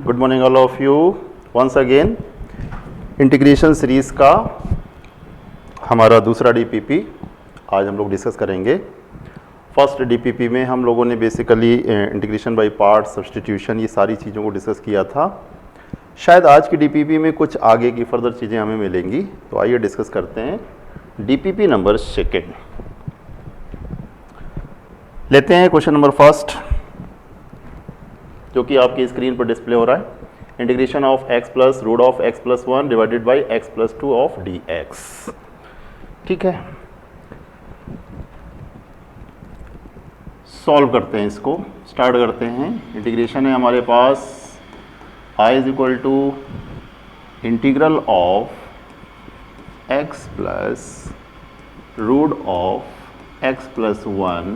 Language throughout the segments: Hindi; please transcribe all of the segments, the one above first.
Good morning all of you once again. Integration series का हमारा दूसरा डीपीपी आज हम लोग डिस्कस करेंगे। फर्स्ट डीपीपी में हम लोगों ने basically integration by part, substitution, ये सारी चीज़ों को डिस्कस किया था। शायद आज की डीपीपी में कुछ आगे की फर्दर चीज़ें हमें मिलेंगी, तो आइए डिस्कस करते हैं। डीपीपी नंबर सेकेंड लेते हैं। क्वेश्चन नंबर फर्स्ट जो कि आपकी स्क्रीन पर डिस्प्ले हो रहा है। Integration of x plus root of x plus 1 divided by x plus 2 of dx। ठीक है, सॉल्व करते हैं, इसको स्टार्ट करते हैं। इंटीग्रेशन है हमारे पास I is equal to integral of x plus root of x plus 1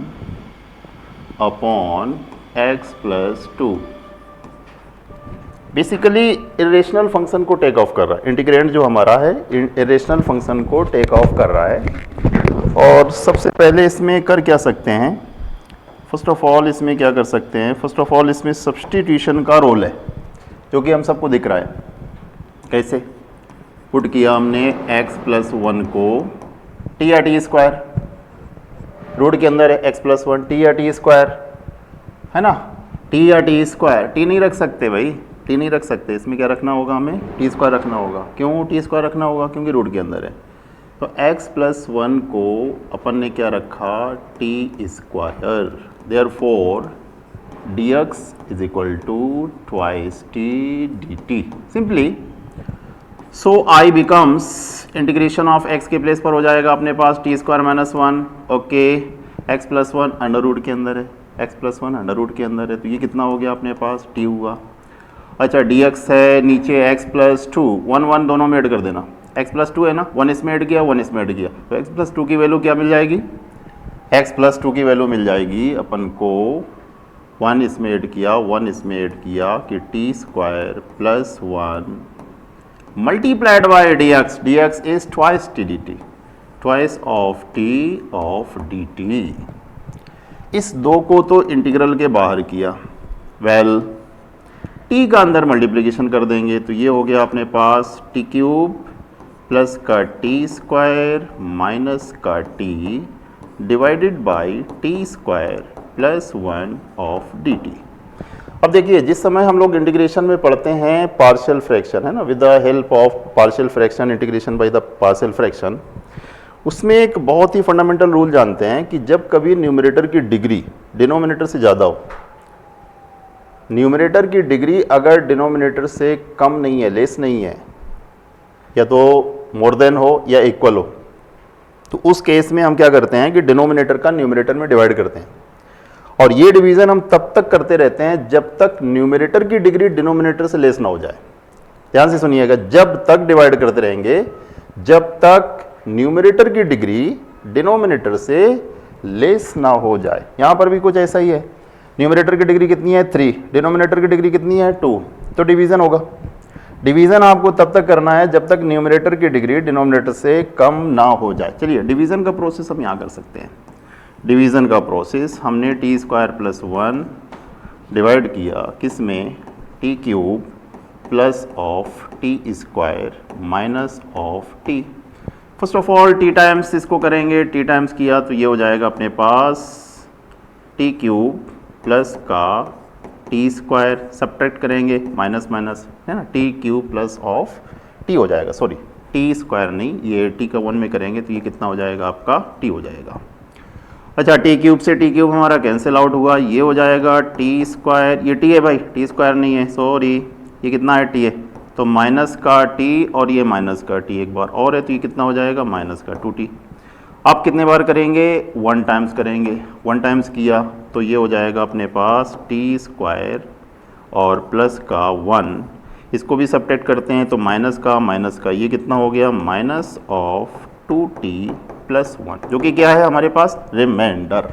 upon x plus 2। Basically irrational function को टेक ऑफ कर रहा है। इंटीग्रेंड जो हमारा है इरेशनल फंक्शन को टेक ऑफ कर रहा है। और सबसे पहले इसमें कर क्या सकते हैं, फर्स्ट ऑफ ऑल इसमें क्या कर सकते हैं, फर्स्ट ऑफ ऑल इसमें सब्स्टिट्यूशन का रोल है जो कि हम सबको दिख रहा है। कैसे पुट किया हमने x प्लस 1 को टी या टी स्क्वायर, रूट के अंदर है x प्लस 1 टी या टी स्क्वायर, है ना। टी या टी स्क्वायर, टी नहीं रख सकते भाई, टी नहीं रख सकते। इसमें क्या रखना होगा, हमें टी स्क्वायर रखना होगा। क्यों टी स्क्वायर रखना होगा? क्योंकि रूट के अंदर है। तो x प्लस 1 को अपन ने क्या रखा, T square. Therefore dx is equal to twice T D T simply. So I becomes integration of x के प्लेस पर हो जाएगा अपने पास T square minus 1। Okay, x plus 1 under root के अंदर है, x प्लस 1 अंडर रूट के अंदर है, तो ये कितना हो गया अपने पास, t हुआ। अच्छा dx है नीचे x प्लस 2, 1 1 दोनों में ऐड कर देना। x प्लस 2 है ना, 1 इसमें ऐड किया 1 इसमें ऐड किया, तो x प्लस 2 की वैल्यू क्या मिल जाएगी, x प्लस 2 की वैल्यू मिल जाएगी अपन को 1 इसमें ऐड किया 1 इसमें ऐड किया कि T square plus 1 multiplied by dx, dx is twice T D T, twice of d T. इस दो को तो इंटीग्रल के बाहर किया, वेल टी का अंदर मल्टीप्लिकेशन कर देंगे, तो ये हो गया अपने पास टी क्यूब प्लस का टी स्क्वायर माइनस का T divided by T square plus 1 of d T. अब देखिए, जिस समय हम लोग इंटीग्रेशन में पढ़ते हैं पार्शियल फ्रैक्शन, है ना, with the help of partial fraction, integration by the partial fraction, उसमें एक बहुत ही फंडामेंटल रूल जानते हैं कि जब कभी न्यूमरेटर की डिग्री डिनोमिनेटर से ज़्यादा हो, न्यूमरेटर की डिग्री अगर डिनोमिनेटर से कम नहीं है, लेस नहीं है, या तो मोर देन हो या इक्वल हो, तो उस केस में हम क्या करते हैं कि डिनोमिनेटर का न्यूमरेटर में डिवाइड करते हैं। और ये डिवीज़न हम तब तक करते रहते हैं जब तक न्यूमरेटर की डिग्री डिनोमिनेटर से लेस ना हो जाए। ध्यान से सुनिएगा, जब तक डिवाइड करते रहेंगे जब तक न्यूमरेटर की डिग्री डिनोमिनेटर से लेस ना हो जाए। यहाँ पर भी कुछ ऐसा ही है, न्यूमरेटर की डिग्री कितनी है 3, डिनोमिनेटर की डिग्री कितनी है 2, तो डिवीज़न होगा। डिवीज़न आपको तब तक करना है जब तक न्यूमरेटर की डिग्री डिनोमिनेटर से कम ना हो जाए। चलिए डिवीज़न का प्रोसेस हम यहाँ कर सकते हैं। डिवीज़न का प्रोसेस हमने टी स्क्वायर प्लस 1 डिवाइड किया किस में, T cube plus of T square minus of T. First of all T times इसको करेंगे, टी टाइम्स किया तो ये हो जाएगा अपने पास टी क्यूब प्लस का टी स्क्वायर, सब्ट्रैक्ट करेंगे माइनस माइनस, है ना, T cube plus of T हो जाएगा, सॉरी टी स्क्वायर नहीं, ये टी का 1 में करेंगे तो ये कितना हो जाएगा आपका, टी हो जाएगा। अच्छा टी क्यूब से टी क्यूब हमारा कैंसिल आउट हुआ, ये हो जाएगा टी स्क्वायर, ये टी है भाई, टी स्क्वायर नहीं है, सॉरी, ये कितना है, टी है, तो माइनस का टी और ये माइनस का टी एक बार और है, तो ये कितना हो जाएगा माइनस का 2t। आप कितने बार करेंगे, 1 टाइम्स करेंगे, 1 टाइम्स किया तो ये हो जाएगा अपने पास टी स्क्वायर और प्लस का 1, इसको भी सब्ट्रैक्ट करते हैं तो माइनस का ये कितना हो गया, माइनस ऑफ 2t प्लस 1, जो कि क्या है हमारे पास, रिमाइंडर।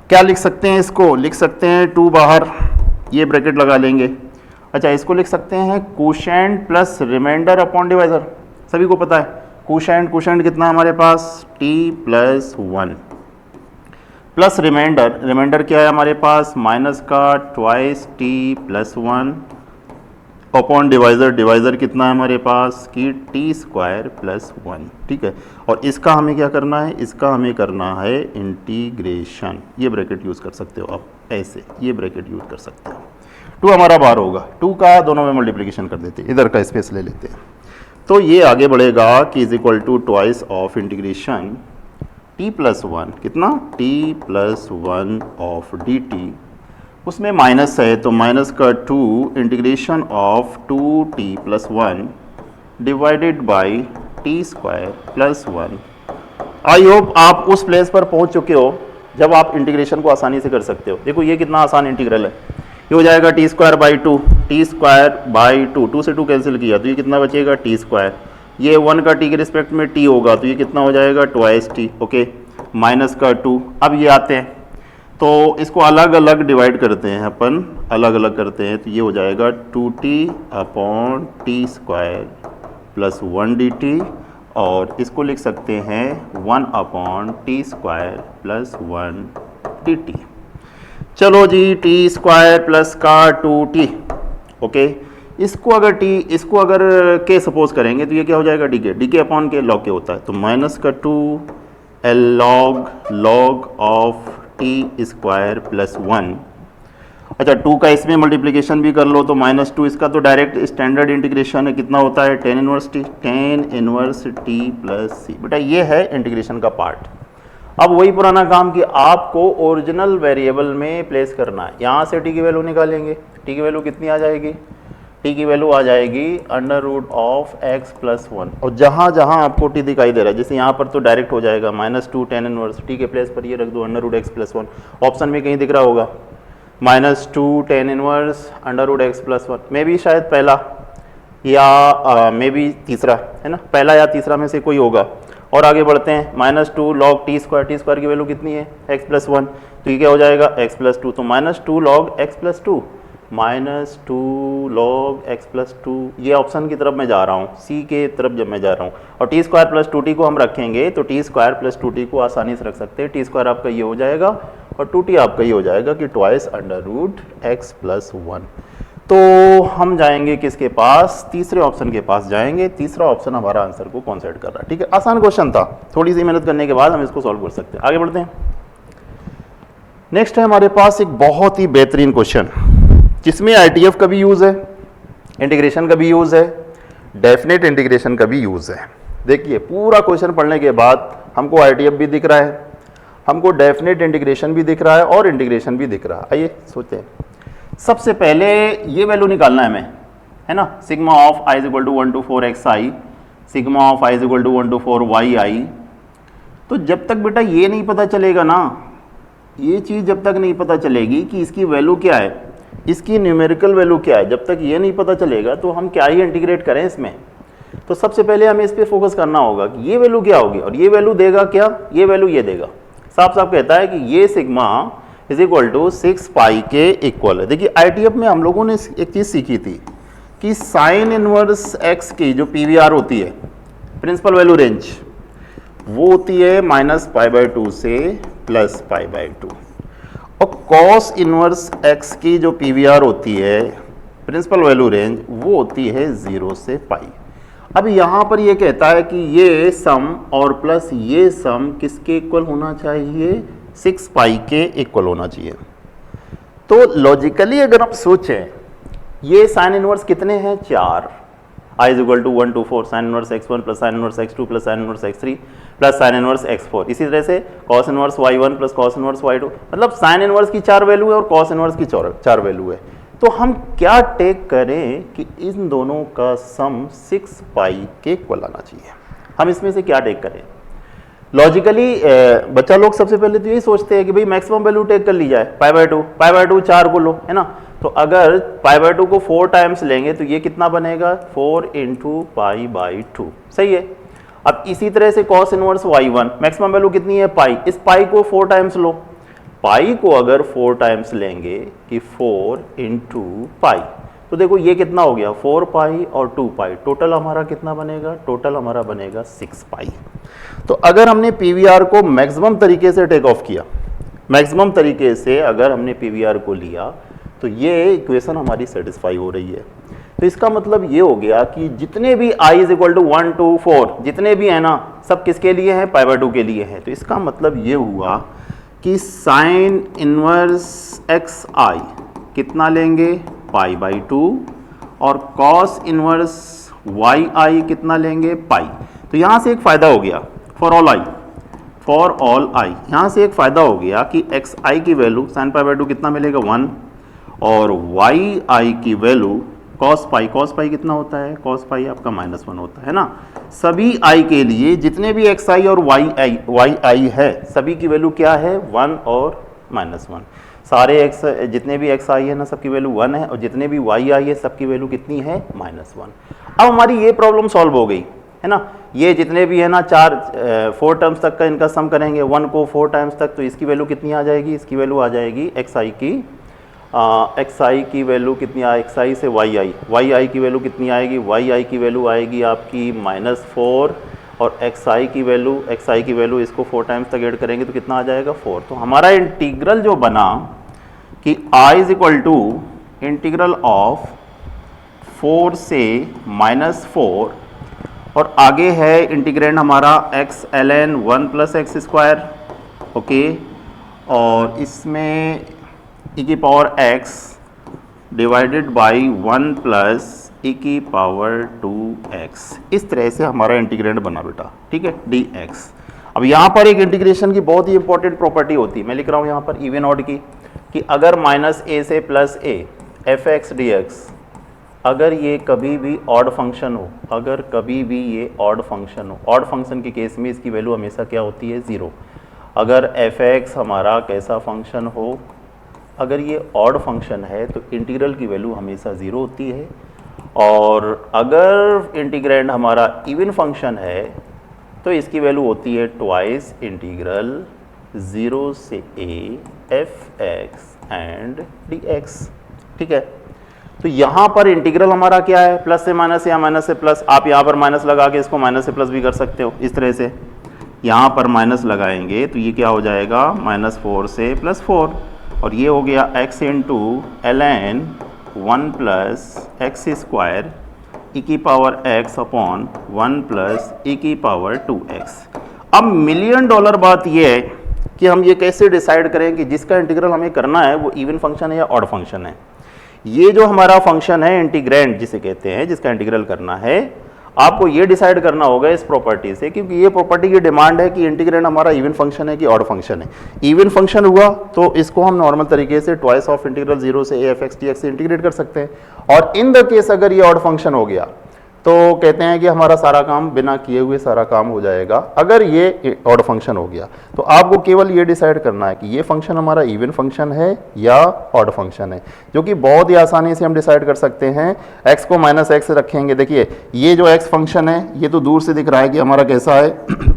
क्या लिख सकते हैं, इसको लिख सकते हैं 2 बाहर, ये ब्रैकेट लगा लेंगे। अच्छा इसको लिख सकते हैं quotient plus remainder upon divisor, सभी को पता है कोशेंट कितना हमारे पास, t प्लस 1 प्लस रिमाइंडर क्या है हमारे पास, माइनस का twice T plus 1 upon divisor, divisor कितना है हमारे पास कि टी स्क्वायर प्लस 1, ठीक है। और इसका हमें क्या करना है, इसका हमें करना है इंटीग्रेशन। ये ब्रैकेट यूज़ कर सकते हो आप, ऐसे ये ब्रैकेट यूज़ कर सकते हो। 2 हमारा बाहर होगा, 2 का दोनों में मल्टीप्लिकेशन कर देते हैं, इधर का स्पेस ले लेते हैं। तो ये आगे बढ़ेगा कि is equal to twice of integration t plus 1, कितना t प्लस 1 ऑफ dt, उसमें माइनस है तो माइनस का 2 integration of 2t plus 1 divided by T square plus 1। I hope आप उस प्लेस पर पहुंच चुके हो जब आप इंटीग्रेशन को आसानी से कर सकते हो। देखो ये कितना आसान इंटीग्रल है, ये हो जाएगा T square by 2, T square by 2, 2 से 2 कैंसिल किया तो ये कितना बचेगा टी स्क्वायर, ये 1 का टी के रिस्पेक्ट में टी होगा तो ये कितना हो जाएगा ट्वाइस टी, ओके, माइनस का 2। अब ये आते हैं तो इसको अलग अलग डिवाइड करते हैं अपन, अलग अलग करते हैं तो ये हो जाएगा 2t upon T square plus 1 dt, और इसको लिख सकते हैं 1 upon T square plus 1 dt। चलो जी, टी स्क्वायर प्लस का 2t, ओके, इसको अगर के सपोज करेंगे तो ये क्या हो जाएगा डी के अपॉन के लॉग के होता है, तो माइनस का 2 log of T square plus 1। अच्छा 2 का इसमें मल्टीप्लिकेशन भी कर लो तो माइनस 2, इसका तो डायरेक्ट स्टैंडर्ड इंटीग्रेशन है, कितना होता है tan इनवर्स टी प्लस सी। बेटा ये है इंटीग्रेशन का पार्ट। अब वही पुराना काम कि आपको ओरिजिनल वेरिएबल में प्लेस करना है। यहाँ से टी की वैल्यू निकालेंगे, टी की वैल्यू कितनी आ जाएगी, टी की वैल्यू आ जाएगी under root of X plus 1, और जहाँ जहाँ आपको टी दिखाई दे रहा है, जैसे यहाँ पर तो डायरेक्ट हो जाएगा -2 tan इनवर्स टी के प्लेस पर ये रख दो under root X plus 1। Option में कहीं दिख रहा होगा -2 tan inverse under root X plus 1, मे भी शायद पहला या मे भी तीसरा, है ना, पहला या तीसरा में से कोई होगा। और आगे बढ़ते हैं, -2 log टी स्क्वायर की वैल्यू कितनी है x प्लस 1, तो ये क्या हो जाएगा x प्लस 2, तो -2 log x plus 2, -2 log x plus 2, ये ऑप्शन की तरफ मैं जा रहा हूँ, सी के तरफ जब मैं जा रहा हूँ। और टी स्क्वायर प्लस 2t को हम रखेंगे तो टी स्क्वायर प्लस 2t को आसानी से रख सकते हैं, टी स्क्वायर आपका ये हो जाएगा और 2t आपका ये हो जाएगा कि twice under root x plus 1। तो हम जाएंगे किसके पास, तीसरे ऑप्शन के पास जाएंगे। तीसरा ऑप्शन हमारा आंसर को कॉन्सेप्ट कर रहा है, ठीक है। आसान क्वेश्चन था, थोड़ी सी मेहनत करने के बाद हम इसको सॉल्व कर सकते हैं। आगे बढ़ते हैं। नेक्स्ट है हमारे पास एक बहुत ही बेहतरीन क्वेश्चन जिसमें आईटीएफ का भी यूज़ है, इंटीग्रेशन का भी यूज़ है, डेफिनेट इंटीग्रेशन का भी यूज़ है। देखिए पूरा क्वेश्चन पढ़ने के बाद हमको आईटीएफ भी दिख रहा है, हमको डेफिनेट इंटीग्रेशन भी दिख रहा है और इंटीग्रेशन भी दिख रहा है। आइए सोचते हैं। सबसे पहले ये वैल्यू निकालना है हमें, है ना, sigma of i is equal to 1 to 4xi, sigma of i is equal to 1 to 4yi। तो जब तक बेटा ये नहीं पता चलेगा ना, ये चीज़ जब तक नहीं पता चलेगी कि इसकी वैल्यू क्या है, इसकी न्यूमेरिकल वैल्यू क्या है, जब तक ये नहीं पता चलेगा तो हम क्या ही इंटीग्रेट करें इसमें। तो सबसे पहले हमें इस पर फोकस करना होगा कि ये वैल्यू क्या होगी, और ये वैल्यू देगा क्या, ये वैल्यू ये देगा। साफ साफ कहता है कि ये सिग्मा इज इक्वल टू 6 पाई के इक्वल है। देखिए आईटीएफ में हम लोगों ने एक चीज़ सीखी थी कि साइन इनवर्स एक्स की जो पीवीआर होती है, प्रिंसिपल वैल्यू रेंज, वो होती है -π/2 से +π/2, और कॉस इनवर्स एक्स की जो पीवीआर होती है, प्रिंसिपल वैल्यू रेंज, वो होती है 0 से पाई। अब यहाँ पर ये कहता है कि ये सम और प्लस ये सम किसके इक्वल होना चाहिए, 6 पाई के इक्वल होना चाहिए। तो लॉजिकली अगर हम सोचें, ये साइन इनवर्स कितने हैं, 4, i is equal to 1 to 4 sine inverse x1 plus sine inverse x2 plus sine inverse x3 plus sine inverse x4। इसी तरह से cos inverse y1 plus cos inverse y2, मतलब साइन इनवर्स की 4 वैल्यू है और कॉस इनवर्स की 4 वैल्यू है। तो हम क्या टेक करें कि इन दोनों का सम 6 पाई के इक्वल आना चाहिए। हम इसमें से क्या टेक करें, लॉजिकली बच्चा लोग सबसे पहले तो यही सोचते हैं कि भाई मैक्सिमम वैल्यू टेक कर ली जाए, π/2 4 को लो, है ना। तो अगर π/2 को 4 टाइम्स लेंगे तो ये कितना बनेगा, 4 × π/2, सही है। अब इसी तरह से cos inverse y1, maximum value कितनी है, पाई, इस पाई को 4 टाइम्स लो, पाई को अगर 4 टाइम्स लेंगे कि 4 × पाई, तो देखो ये कितना हो गया, 4 पाई और 2 पाई, टोटल हमारा कितना बनेगा, टोटल हमारा बनेगा 6 पाई। तो अगर हमने पीवीआर को मैक्सिमम तरीके से टेक ऑफ किया, मैक्सिमम तरीके से अगर हमने पीवीआर को लिया, तो ये इक्वेशन हमारी सेटिस्फाई हो रही है। तो तो इसका मतलब ये हो गया कि जितने भी i इज इक्वल टू 1 2 4 जितने भी है ना, सब किसके लिए हैं, पाई बाय 2 के लिए हैं। तो इसका मतलब ये हुआ कि साइन इनवर्स एक्स आई कितना लेंगे, पाई बाई 2, और कॉस इनवर्स वाई आई कितना लेंगे, पाई। तो यहाँ से एक फ़ायदा हो गया फॉर ऑल आई, यहाँ से एक फ़ायदा हो गया कि एक्स आई की वैल्यू साइन पाई बाई 2 कितना मिलेगा 1, और वाई आई की वैल्यू कॉस पाई कितना होता है, कॉस पाई आपका -1 होता है ना। सभी आई के लिए जितने भी एक्स आई और वाई आई है सभी की वैल्यू क्या है, 1 और -1। सारे एक्स जितने भी एक्स आई है ना सबकी वैल्यू 1 है, और जितने भी वाई आई है सबकी वैल्यू कितनी है, -1। अब हमारी ये प्रॉब्लम सॉल्व हो गई है ना। ये जितने भी है ना 4 टर्म्स तक का इनका सम करेंगे 1 को 4 टाइम्स तक, तो इसकी वैल्यू कितनी आ जाएगी, इसकी वैल्यू आ जाएगी एक्स आई की वैल्यू कितनी आए, एक्स आई से वाई आई की वैल्यू कितनी आएगी, वाई आई की वैल्यू आएगी आपकी -4, और एक्स आई की वैल्यू इसको 4 टाइम्स तक ऐड करेंगे तो कितना आ जाएगा 4। तो हमारा इंटीग्रल जो बना कि i is equal to integral of 4 से -4, और आगे है इंटीग्रेंड हमारा x ln 1 + x², ओके, और इसमें e की power x divided by 1 + e की पावर 2x, इस तरह से हमारा इंटीग्रेंड बना बेटा, ठीक है, dx। अब यहाँ पर एक इंटीग्रेशन की बहुत ही इंपॉर्टेंट प्रॉपर्टी होती है, मैं लिख रहा हूँ यहाँ पर इवन ऑड की, कि अगर -a से +a f(x) dx, अगर ये कभी भी ऑड फंक्शन हो, ऑड फंक्शन के केस में इसकी वैल्यू हमेशा क्या होती है, 0। अगर f(x) हमारा कैसा फंक्शन हो, अगर ये ऑड फंक्शन है तो इंटीग्रल की वैल्यू हमेशा 0 होती है, और अगर इंटीग्रेंड हमारा इवन फंक्शन है तो इसकी वैल्यू होती है ट्वाइस इंटीग्रल 0 से a f(x) एंड dx, ठीक है। तो यहाँ पर इंटीग्रल हमारा क्या है, प्लस से माइनस या माइनस से प्लस, आप यहाँ पर माइनस लगा के इसको माइनस से प्लस भी कर सकते हो, इस तरह से यहाँ पर माइनस लगाएंगे तो ये क्या हो जाएगा, -4 से +4, और ये हो गया x into ln 1 + x² e की पावर x अपॉन 1 + e की पावर 2x। अब $1,000,000 बात ये है कि हम ये कैसे डिसाइड करें कि जिसका इंटीग्रल हमें करना है वो इवन फंक्शन है या ऑड फंक्शन है। ये जो हमारा फंक्शन है इंटीग्रेंड जिसे कहते हैं, जिसका इंटीग्रल करना है, आपको ये डिसाइड करना होगा इस प्रॉपर्टी से, क्योंकि ये प्रॉपर्टी की डिमांड है कि इंटीग्रेंड हमारा इवन फंक्शन है कि ऑड फंक्शन है। इवन फंक्शन हुआ तो इसको हम नॉर्मल तरीके से ट्वाइस ऑफ इंटीग्रल 0 से a f(x) dx से इंटीग्रेट कर सकते हैं, और इन द केस अगर ये ऑड फंक्शन हो गया तो कहते हैं कि हमारा सारा काम बिना किए हुए सारा काम हो जाएगा। अगर ये ऑड फंक्शन हो गया तो आपको केवल ये डिसाइड करना है कि ये फंक्शन हमारा इवन फंक्शन है या ऑड फंक्शन है, जो कि बहुत ही आसानी से हम डिसाइड कर सकते हैं। x को -x रखेंगे, देखिए ये जो x फंक्शन है ये तो दूर से दिख रहा है कि हमारा कैसा है,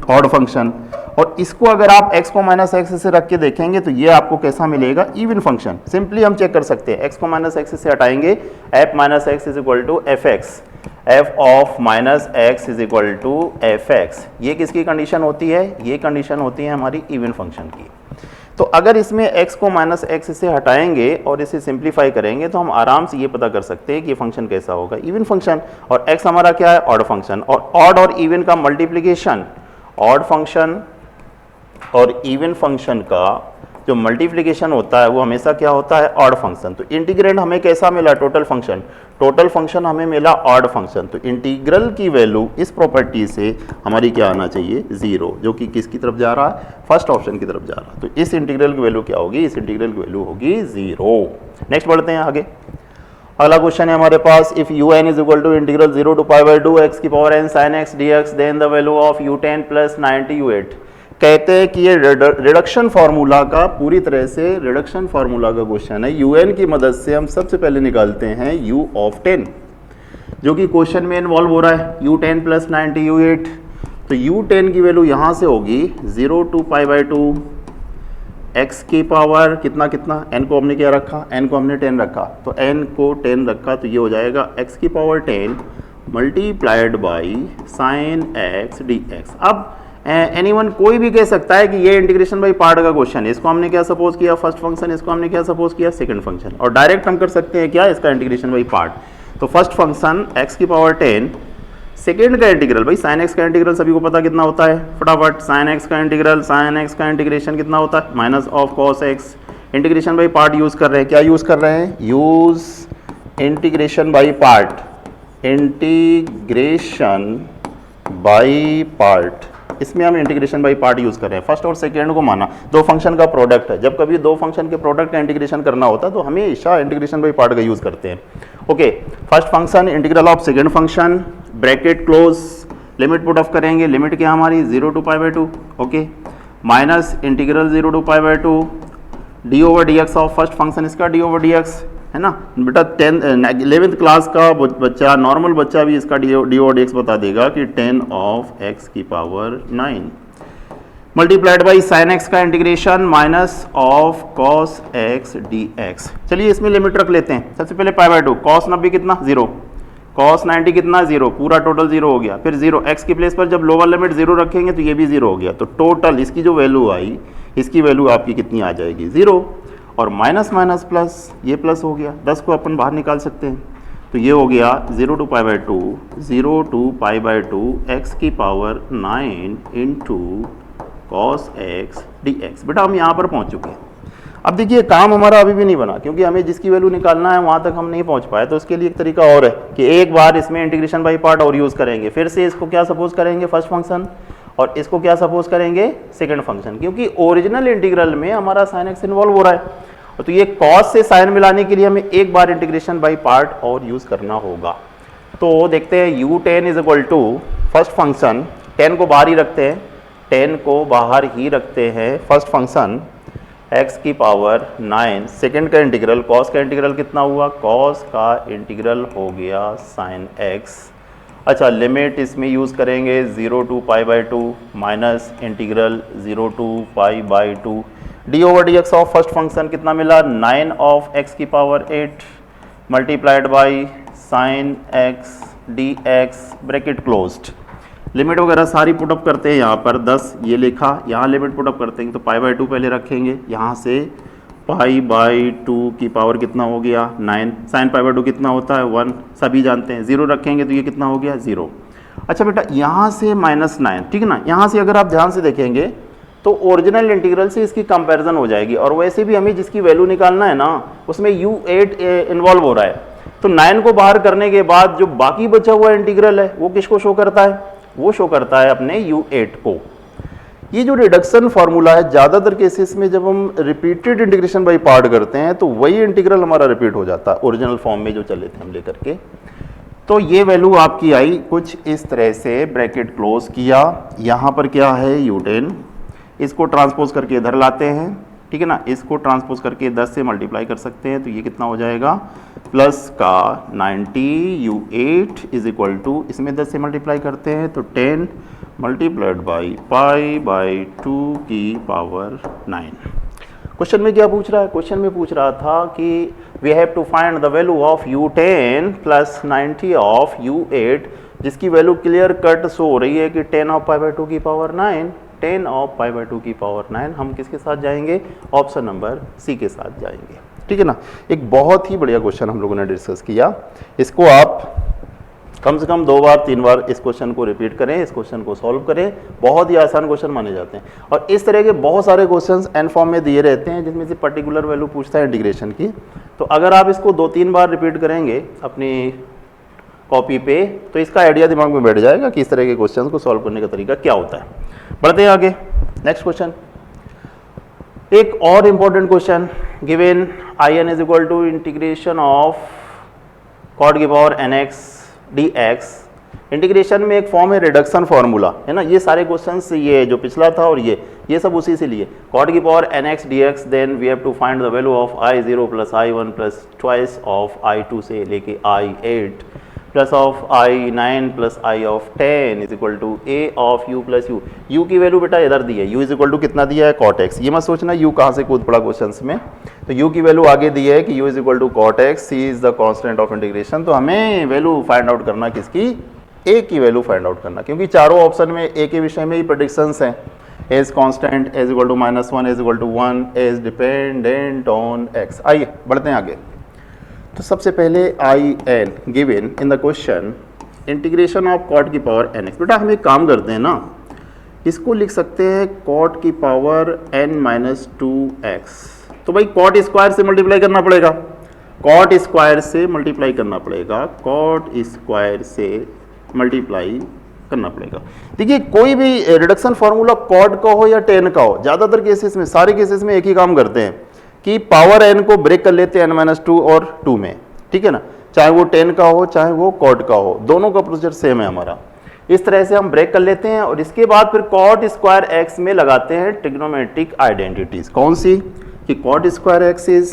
ऑड फंक्शन, और इसको अगर आप x को -x से रख के देखेंगे तो ये आपको कैसा मिलेगा, इवन फंक्शन। सिंपली हम चेक कर सकते हैं, x को -x से हटाएंगे, f(-x) is equal to fx, f of -x is equal to fx। ये किसकी कंडीशन होती है, ये कंडीशन होती है हमारी इवन फंक्शन की। तो अगर इसमें x को -x से हटाएंगे और इसे सिंप्लीफाई करेंगे तो हम आराम से ये पता कर सकते हैं कि ये फंक्शन कैसा होगा, इवन फंक्शन, और x हमारा क्या है, ऑड फंक्शन, और ऑड और इवन का मल्टीप्लिकेशन, ऑड फंक्शन और इवन फंक्शन का जो मल्टीप्लिकेशन होता है वो हमेशा क्या होता है, ऑड फंक्शन। तो इंटीग्रेंड हमें कैसा मिला, टोटल फंक्शन हमें मिला ऑड फंक्शन। तो इंटीग्रल की वैल्यू इस प्रॉपर्टी से हमारी क्या आना चाहिए, 0, जो कि किसकी तरफ जा रहा है, फर्स्ट ऑप्शन की तरफ जा रहा है। तो इस इंटीग्रल की वैल्यू क्या होगी, इस इंटीग्रल की वैल्यू होगी 0। नेक्स्ट बढ़ते हैं आगे। अगला क्वेश्चन है हमारे पास, if un is equal to integral 0 to π/2 x की power n sin x dx then the value of u10 + 90 u8। कहते हैं कि ये रिडक्शन फार्मूला का, पूरी तरह से रिडक्शन फार्मूला का क्वेश्चन है। un की मदद से हम सबसे पहले निकालते हैं u ऑफ 10, जो कि क्वेश्चन में इन्वॉल्व हो रहा है, u10 + 90 u8। तो u10 की वैल्यू यहाँ से होगी 0 to π/2 x की पावर कितना, n को हमने क्या रखा, n को हमने 10 रखा, तो n को 10 रखा, तो ये हो जाएगा x की power 10 multiplied by sign x dx। अब एनीवन कोई भी कह सकता है कि ये इंटीग्रेशन बाई पार्ट का क्वेश्चन है, इसको हमने क्या सपोज किया, फर्स्ट फंक्शन, इसको हमने क्या सपोज किया, सेकंड फंक्शन, और डायरेक्ट हम कर सकते हैं क्या, इसका इंटीग्रेशन बाई पार्ट। तो फर्स्ट फंक्शन x की पावर 10, सेकेंड का इंटीग्रल, भाई साइन एक्स का इंटीग्रल सभी को पता कितना होता है, फटाफट साइन एक्स का इंटीग्रल, साइन एक्स का इंटीग्रेशन कितना होता है, minus of cos x. Integration by part use कर रहे हैं, क्या यूज कर रहे हैं, use integration by part, integration by part, इसमें हम इंटीग्रेशन बाई पार्ट यूज कर रहे हैं। फर्स्ट और सेकेंड को माना दो फंक्शन का प्रोडक्ट है, जब कभी दो फंक्शन के प्रोडक्ट का इंटीग्रेशन करना होता है तो हमेशा इंटीग्रेशन बाई पार्ट का यूज करते हैं। Okay, first function integral of second function, bracket close, limit put off करेंगे, लिमिट क्या हमारी 0 to π/2, okay, minus integral 0 to π/2 d over d x of first function, इसका डी ओवर डी एक्स है ना बेटा। 11th क्लास का बच्चा, नॉर्मल बच्चा भी इसका डी ओवर डी एक्स बता देगा कि 10 ऑफ एक्स की power 9 multiplied by sine x का integration minus of cos x d x. चलिए इसमें लिमिट रख लेते हैं। सबसे पहले π/2, कॉस 90 कितना 0, कॉस 90 कितना 0, पूरा टोटल 0 हो गया। फिर 0 एक्स की प्लेस पर जब लोअर लिमिट 0 रखेंगे तो ये भी 0 हो गया, तो टोटल इसकी जो वैल्यू आई, इसकी वैल्यू आपकी कितनी आ जाएगी 0, और माइनस माइनस प्लस, ये प्लस हो गया, 10 को अपन बाहर निकाल सकते हैं, तो ये हो गया 0 to π/2, 0 to π/2 एक्स की power 9 into cos x d x. बेटा हम यहाँ पर पहुँच चुके हैं। अब देखिए काम हमारा अभी भी नहीं बना, क्योंकि हमें जिसकी वैल्यू निकालना है वहाँ तक हम नहीं पहुँच पाए। तो उसके लिए एक तरीका और है कि एक बार इसमें इंटीग्रेशन बाई पार्ट और यूज़ करेंगे, फिर से इसको क्या सपोज करेंगे फर्स्ट फंक्शन, और इसको क्या सपोज करेंगे सेकंड फंक्शन, क्योंकि ओरिजिनल इंटीग्रल में हमारा साइन एक्स इन्वॉल्व हो रहा है। तो ये कॉस से साइन मिलाने के लिए हमें एक बार इंटीग्रेशन बाई पार्ट और यूज करना होगा। तो देखते हैं u10 is equal to first function, 10 को बाहर ही रखते हैं, 10 को बाहर ही रखते हैं, फर्स्ट फंक्शन x की पावर 9, सेकंड का इंटीग्रल, कॉस का इंटीग्रल कितना हुआ, कॉस का इंटीग्रल हो गया साइन x। अच्छा लिमिट इसमें यूज़ करेंगे 0 to π/2 minus integral 0 to π/2 d over d x of first function कितना मिला 9 ऑफ एक्स की power 8 multiplied by sine x d x, bracket closed. Limit वगैरह सारी पुटअप करते हैं, यहाँ पर 10 ये लिखा, यहाँ लिमिट पुटअप करते हैं तो π/2 पहले रखेंगे, यहाँ से π/2 की पावर कितना हो गया 9, साइन π/2 कितना होता है 1, सभी जानते हैं, 0 रखेंगे तो ये कितना हो गया 0। अच्छा बेटा यहाँ से -9, ठीक है ना, यहाँ से अगर आप ध्यान से देखेंगे तो ओरिजिनल इंटीग्रल से इसकी कंपैरिजन हो जाएगी, और वैसे भी हमें जिसकी वैल्यू निकालना है ना उसमें u8 इन्वॉल्व हो रहा है, तो 9 को बाहर करने के बाद जो बाकी बचा हुआ इंटीग्रल है वो किसको शो करता है, वो शो करता है अपने u8 को। ये जो रिडक्शन फार्मूला है, ज़्यादातर केसेस में जब हम रिपीटेड इंटीग्रेशन बाई पार्ट करते हैं तो वही इंटीग्रल हमारा रिपीट हो जाता है ओरिजिनल फॉर्म में जो चले थे हम लेकर के। तो ये वैल्यू आपकी आई कुछ इस तरह से, ब्रैकेट क्लोज किया, यहाँ पर क्या है u10, इसको ट्रांसपोज करके इधर लाते हैं, ठीक है ना, इसको ट्रांसपोज करके 10 से मल्टीप्लाई कर सकते हैं, तो ये कितना हो जाएगा प्लस का 90 u8 इज इक्वल टू, इसमें 10 से मल्टीप्लाई करते हैं तो 10 मल्टीप्लाइड बाई π/2 की पावर 9। क्वेश्चन में क्या पूछ रहा है, क्वेश्चन में पूछ रहा था कि we have to find the value of u10 plus 90 of u8, जिसकी वैल्यू क्लियर कट शो हो रही है कि 10 ऑफ π/2 की पावर 9, 10 ऑफ π/2 की पावर 9। हम किसके साथ जाएंगे, ऑप्शन नंबर सी के साथ जाएंगे, ठीक है ना। एक बहुत ही बढ़िया क्वेश्चन हम लोगों ने डिस्कस किया, इसको आप कम से कम 2 बार 3 बार इस क्वेश्चन को रिपीट करें, इस क्वेश्चन को सॉल्व करें, बहुत ही आसान क्वेश्चन माने जाते हैं। और इस तरह के बहुत सारे क्वेश्चंस एन फॉर्म में दिए रहते हैं जिसमें से पर्टिकुलर वैल्यू पूछता है इंटीग्रेशन की, तो अगर आप इसको 2-3 बार रिपीट करेंगे अपनी कॉपी पे तो इसका आइडिया दिमाग में बैठ जाएगा कि इस तरह के क्वेश्चन को सॉल्व करने का तरीका क्या होता है। बढ़ते हैं आगे, नेक्स्ट क्वेश्चन। एक और important question, given in is equal to integration of cot की पावर nx dx। इंटीग्रेशन में एक फॉर्म है रिडक्शन फार्मूला, है ना, ये सारे क्वेश्चंस, ये जो पिछला था और ये सब उसी से लिए, cot की power nx dx, then we have to find the value of i0 plus i1 plus twice of i2 से लेके i8 plus of i9 plus i of 10 is equal to a of u plus u। u की वैल्यू बेटा इधर दी है, u इज इक्वल टू कितना दिया है cot x, ये मत सोचना u कहाँ से कूद पड़ा क्वेश्चंस में, तो u की वैल्यू आगे दी है कि u is equal to cot x, c is the constant of integration. तो हमें वैल्यू फाइंड आउट करना किसकी, a की वैल्यू फाइंड आउट करना, क्योंकि चारों ऑप्शन में a के विषय में ही प्रेडिक्शंस हैं, a is constant, a is equal to -1, a is equal to 1, a is dependent on x। आइए बढ़ते हैं आगे। तो सबसे पहले I N given in the question integration of cot की पावर एन एक्स। बेटा हम एक काम करते हैं ना, इसको लिख सकते हैं कॉट की पावर n माइनस 2x। तो भाई कॉट स्क्वायर से मल्टीप्लाई करना पड़ेगा, कॉट स्क्वायर से मल्टीप्लाई करना पड़ेगा, कॉट स्क्वायर से मल्टीप्लाई करना पड़ेगा। देखिए कोई भी रिडक्शन फार्मूला कॉट का हो या टेन का हो, ज़्यादातर केसेस में, सारे केसेस में एक ही काम करते हैं कि पावर n को ब्रेक कर लेते हैं n माइनस 2 और 2 में, ठीक है ना, चाहे वो 10 का हो चाहे वो कॉट का हो, दोनों का प्रोसीजर सेम है हमारा। इस तरह से हम ब्रेक कर लेते हैं और इसके बाद फिर कॉट स्क्वायर एक्स में लगाते हैं ट्रिग्नोमेट्रिक आइडेंटिटीज। कौन सी? कि cot square x is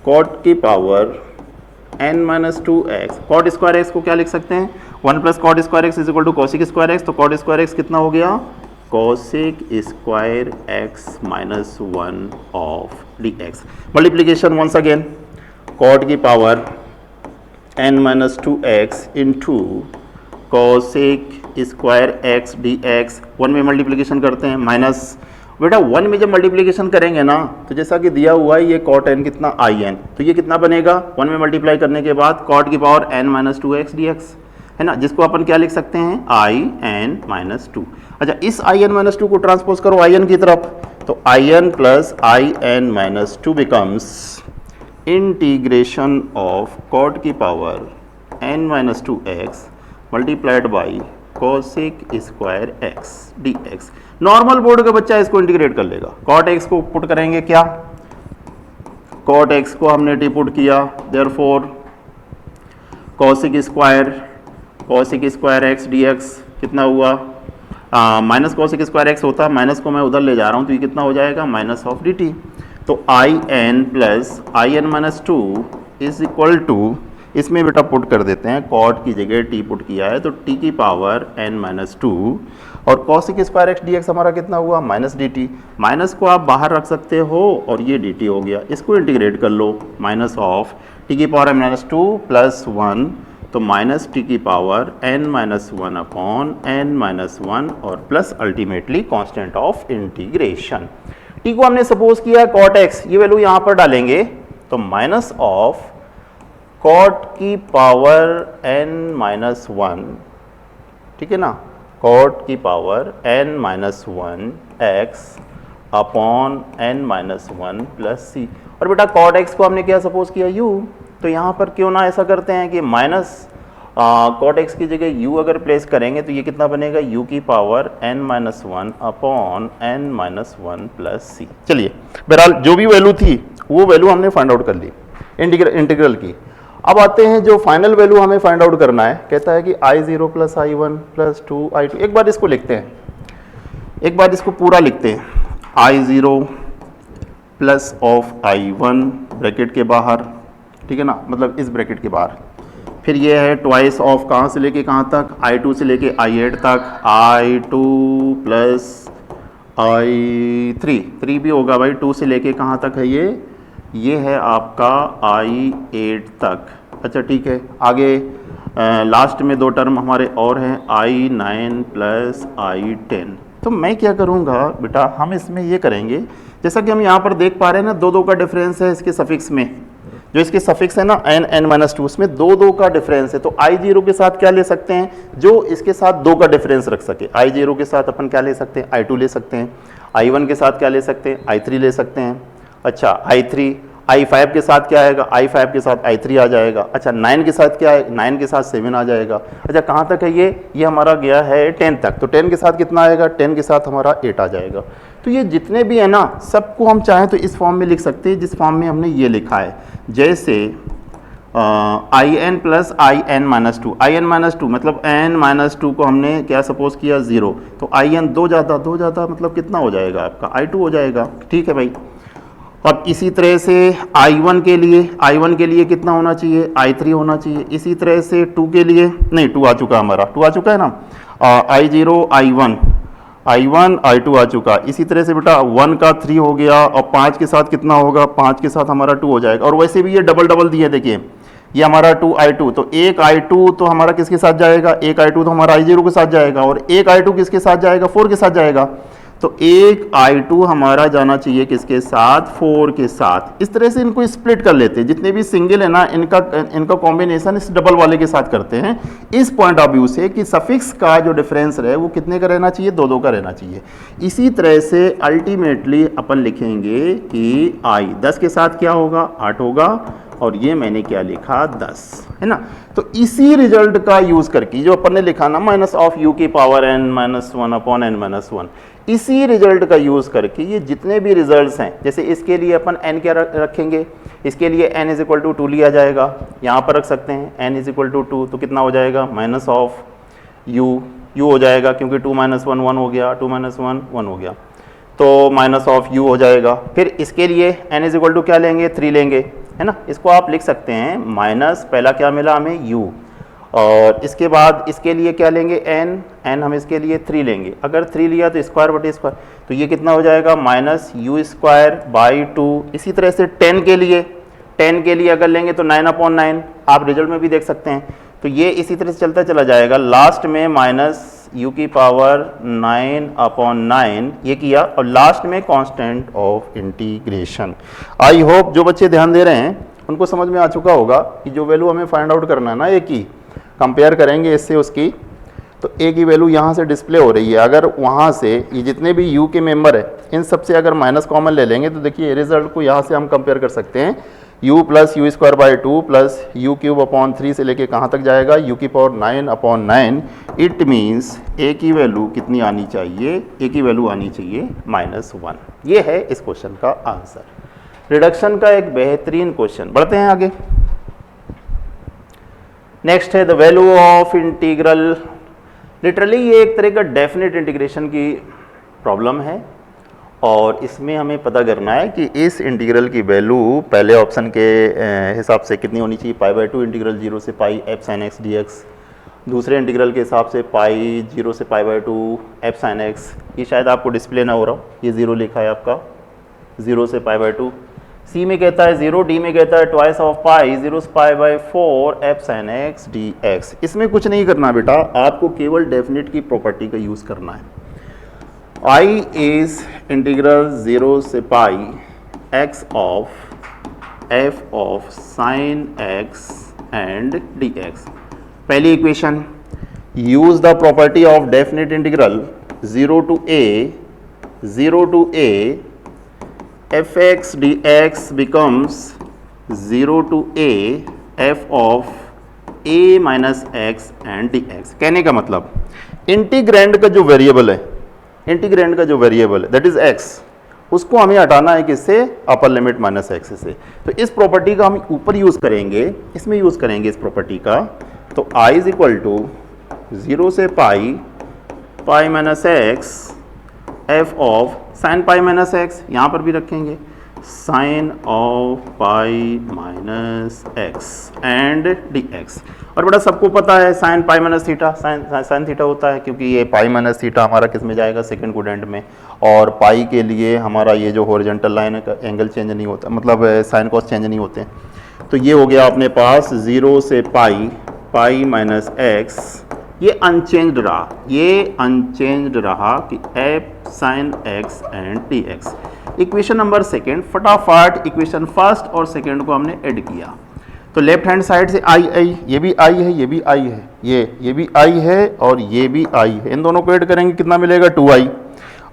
cot की power n minus 2x। Cot square x को क्या लिख सकते हैं? 1 plus cot square x is equal to cosec square x. तो कॉट स्क्वायर एक्स कितना हो गया? Cosec square x minus 1 of d x. Multiplication once again, cot की power n minus 2x into cosec square x d x. 1 में मल्टीप्लीकेशन करते हैं माइनस, बेटा 1 में जब मल्टीप्लीकेशन करेंगे ना तो जैसा कि दिया हुआ है ये कॉट n कितना आई एन, तो ये कितना बनेगा 1 में मल्टीप्लाई करने के बाद कॉट की power n minus 2x dx है ना, जिसको अपन क्या लिख सकते हैं आई एन माइनस 2। अच्छा इस आई एन माइनस 2 को ट्रांसपोज करो आई एन की तरफ, तो I n plus I n minus 2 becomes integration of cot की power n minus 2x multiplied by cosec square x d x. Normal board का बच्चा इसको इंटीग्रेट कर लेगा। कॉट एक्स को पुट करेंगे क्या, कॉट एक्स को हमने टी पुट किया, therefore cosec square x d x कितना हुआ, माइनस कॉसेक स्क्वायर एक्स होता, माइनस को मैं उधर ले जा रहा हूँ तो ये कितना हो जाएगा माइनस ऑफ डी टी। तो I n plus I n minus 2 is equal to, इसमें बेटा पुट कर देते हैं, कॉट की जगह टी पुट किया है तो टी की पावर n माइनस 2 और cosec square x d x हमारा कितना हुआ माइनस डी टी। माइनस को आप बाहर रख सकते हो और ये डी टी हो गया, इसको इंटीग्रेट कर लो, माइनस ऑफ टी की पावर n माइनस 2 प्लस 1, तो माइनस टी की power n minus 1 upon n minus 1 और plus ultimately constant of integration. T को हमने सपोज किया है कॉट एक्स, ये वैल्यू यहाँ पर डालेंगे तो माइनस ऑफ कॉट की पावर n माइनस 1, ठीक है ना, कॉट की power n minus 1 x upon n minus 1 plus C. और बेटा कॉट x को हमने क्या सपोज किया u, तो यहाँ पर क्यों ना ऐसा करते हैं कि माइनस कॉट x की जगह u अगर प्लेस करेंगे तो ये कितना बनेगा u की power n minus 1 upon n minus 1 plus C. चलिए बहरहाल जो भी वैल्यू थी वो वैल्यू हमने फाइंड आउट कर ली इंटीग्रल की। अब आते हैं जो फाइनल वैल्यू हमें फाइंड आउट करना है, कहता है कि i0 plus i1 plus 2i2। एक बार इसको लिखते हैं, एक बार इसको पूरा लिखते हैं, i0 plus of i1 bracket के बाहर, ठीक है ना, मतलब इस ब्रैकेट के बाहर, फिर ये है ट्वाइस ऑफ कहाँ से लेके कहाँ तक, i2 से लेके i8 तक, i2 प्लस i3, 3 भी होगा भाई, 2 से लेके कहाँ तक है ये है आपका i8 तक। अच्छा ठीक है, आगे लास्ट में 2 टर्म हमारे और हैं i9 प्लस i10। तो मैं क्या करूँगा बेटा, हम इसमें ये करेंगे, जैसा कि हम यहाँ पर देख पा रहे हैं ना, 2 का डिफरेंस है इसके सफिक्स में, जो इसके सफिक्स है ना n माइनस 2, उसमें 2 का डिफरेंस है। तो i0 के साथ क्या ले सकते हैं, जो इसके साथ 2 का डिफरेंस रख सके। i0 के साथ अपन क्या ले सकते हैं, i2 ले सकते हैं, i1 के साथ क्या ले सकते हैं, i3 ले सकते हैं। अच्छा i3, i5 के साथ क्या आएगा, i5 के साथ i3 आ जाएगा। अच्छा 9 के साथ क्या है, 9 के साथ 7 आ जाएगा। अच्छा कहाँ तक है ये हमारा गया है 10 तक, तो 10 के साथ कितना आएगा, 10 के साथ हमारा 8 आ जाएगा। तो ये जितने भी है ना, सबको हम चाहें तो इस फॉर्म में लिख सकते हैं जिस फॉर्म में हमने ये लिखा है, जैसे in plus in minus 2, in minus 2 मतलब n माइनस 2 को हमने क्या सपोज किया 0, तो in 2 जाता मतलब कितना हो जाएगा आपका i2 हो जाएगा, ठीक है भाई। अब इसी तरह से i1 के लिए कितना होना चाहिए, i3 होना चाहिए। इसी तरह से 2 के लिए, नहीं 2 आ चुका हमारा, 2 आ चुका है ना, i0 i1 i2 आ चुका। इसी तरह से बेटा 1 का 3 हो गया और 5 के साथ कितना होगा, 5 के साथ हमारा 2 हो जाएगा। और वैसे भी ये डबल दिए, देखिए ये हमारा 2i2, तो एक i2 तो हमारा किसके साथ जाएगा, एक i2 तो हमारा i0 के साथ जाएगा और एक i2 किसके साथ जाएगा, 4 के साथ जाएगा। तो एक I2 हमारा जाना चाहिए किसके साथ, 4 के साथ। इस तरह से इनको स्प्लिट कर लेते हैं, जितने भी सिंगल है ना इनका कॉम्बिनेशन इस डबल वाले के साथ करते हैं, इस पॉइंट ऑफ व्यू से कि सफिक्स का जो डिफरेंस रहे वो कितने का रहना चाहिए, 2 का रहना चाहिए। इसी तरह से अल्टीमेटली अपन लिखेंगे कि I 10 के साथ क्या होगा, 8 होगा, और ये मैंने क्या लिखा, 10, है ना। तो इसी रिजल्ट का यूज करके जो अपन ने लिखा ना माइनस ऑफ यू की power n minus 1 upon n minus 1, इसी रिजल्ट का यूज करके ये जितने भी रिजल्ट्स हैं, जैसे इसके लिए अपन n क्या रखेंगे, इसके लिए n इज इक्वल टू 2 लिया जाएगा, यहाँ पर रख सकते हैं n इज इक्वल टू 2, तो कितना हो जाएगा, माइनस ऑफ u हो जाएगा, क्योंकि 2 माइनस 1 1 हो गया, 2 माइनस 1 1 हो गया, तो माइनस ऑफ u हो जाएगा। फिर इसके लिए n इज इक्वल टू क्या लेंगे, 3 लेंगे, है ना। इसको आप लिख सकते हैं माइनस, पहला क्या मिला हमें, u, और इसके बाद इसके लिए क्या लेंगे, n हम इसके लिए 3 लेंगे। अगर 3 लिया तो स्क्वायर बटे स्क्वायर, तो ये कितना हो जाएगा, माइनस u स्क्वायर बाई 2। इसी तरह से 10 के लिए अगर लेंगे तो 9 अपॉन 9, आप रिजल्ट में भी देख सकते हैं। तो ये इसी तरह से चलता चला जाएगा, लास्ट में माइनस u की पावर 9 अपॉन 9 ये किया, और लास्ट में constant of integration. I hope जो बच्चे ध्यान दे रहे हैं उनको समझ में आ चुका होगा कि जो वैल्यू हमें फाइंड आउट करना है ना, एक ही कंपेयर करेंगे इससे उसकी, तो ए की वैल्यू यहाँ से डिस्प्ले हो रही है। अगर वहाँ से ये जितने भी u के मेंबर है इन सब से अगर माइनस कॉमन ले लेंगे तो देखिए रिजल्ट को यहाँ से हम कंपेयर कर सकते हैं, u plus you square by 2 plus u cube upon 3 से लेके कहाँ तक जाएगा, u की power 9 upon 9। It means a की वैल्यू कितनी आनी चाहिए, a की वैल्यू आनी चाहिए -1। ये है इस क्वेश्चन का आंसर। रिडक्शन का एक बेहतरीन क्वेश्चन। बढ़ते हैं आगे। नेक्स्ट है the value of integral. Literally ये एक तरह का डेफिनेट इंटीग्रेशन की प्रॉब्लम है, और इसमें हमें पता करना है कि इस इंटीग्रल की वैल्यू पहले ऑप्शन के हिसाब से कितनी होनी चाहिए, π/2 इंटीग्रल 0 से पाई f sin x dx, दूसरे इंटीग्रल के हिसाब से पाई 0 से π/2 f sin x। ये शायद आपको डिस्प्ले ना हो रहा हो, ये 0 लिखा है आपका, 0 से π/2। सी में कहता है 0, डी में कहता है ट्वाइस ऑफ पाई 0 से π/4 f sin x dx। इसमें कुछ नहीं करना बेटा, आपको केवल डेफिनेट की प्रॉपर्टी का यूज़ करना है। I is integral 0 से पाई x of f of sin x and dx। पहली equation, use the property of definite integral 0 to a fx dx becomes 0 to a f of a minus x and dx। कहने का मतलब इंटीग्रैंड का जो वेरिएबल है दैट इज x, उसको हमें हटाना है किससे, अपर लिमिट माइनस x से। तो इस प्रॉपर्टी का हम ऊपर यूज करेंगे, इसमें यूज करेंगे इस प्रॉपर्टी का। तो i इज इक्वल टू 0 से pi minus X F of sine pi minus X, यहाँ पर भी रखेंगे sine of pi minus X and D X. और बड़ा सबको पता है sine pi minus theta sine theta होता है, क्योंकि ये पाई माइनस थीटा हमारा किस में जाएगा, सेकंड क्वाड्रेंट में, और पाई के लिए हमारा ये जो हॉरिजॉन्टल लाइन का एंगल चेंज नहीं होता, मतलब साइन कॉस चेंज नहीं होते। तो ये हो गया अपने पास 0 से पाई माइनस एक्स, ये अनचेंज्ड रहा कि F sine X and D x. Equation number second, फटाफट इक्वेशन फर्स्ट और सेकेंड को हमने ऐड किया। तो लेफ्ट हैंड साइड से आई, ये भी आई है, ये भी आई है, ये भी आई है और ये भी आई है। इन दोनों को ऐड करेंगे कितना मिलेगा, 2i,